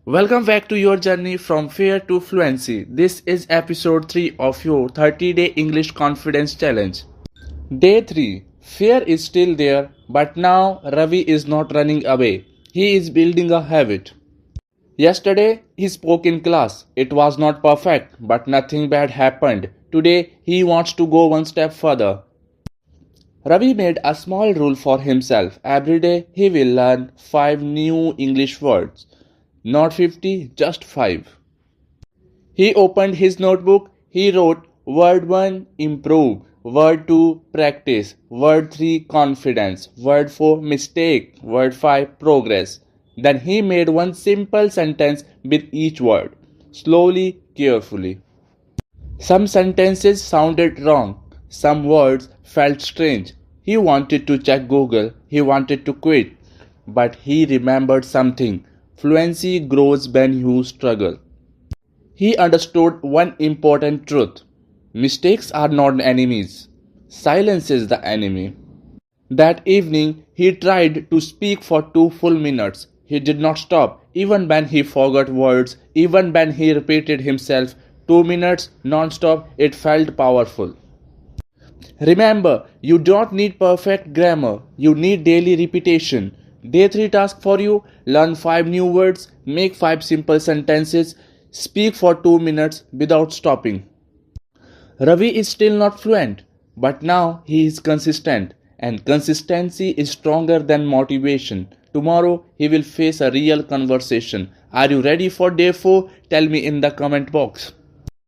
Welcome back to your journey from fear to fluency. This is episode 3 of your 30-day English confidence challenge. Day 3. Fear is still there, but now Ravi is not running away. He is building a habit. Yesterday he spoke in class. It was not perfect, but nothing bad happened. Today he wants to go one step further. Ravi made a small rule for himself. Every day he will learn 5 new English words. Not 50, just 5. He opened his notebook. He wrote word 1 improve, word 2 practice, word 3 confidence, word 4 mistake, word 5 progress. Then he made one simple sentence with each word, slowly, carefully. Some sentences sounded wrong. Some words felt strange. He wanted to check Google. He wanted to quit. But he remembered something. Fluency grows when you struggle. He understood one important truth. Mistakes are not enemies. Silence is the enemy. That evening, he tried to speak for 2 full minutes. He did not stop, even when he forgot words, even when he repeated himself. 2 minutes non-stop, it felt powerful. Remember, you don't need perfect grammar, you need daily repetition. Day 3 task for you: learn 5 new words, make 5 simple sentences, speak for 2 minutes without stopping. Ravi is still not fluent, but now he is consistent, and consistency is stronger than motivation. Tomorrow he will face a real conversation. Are you ready for day 4? Tell me in the comment box.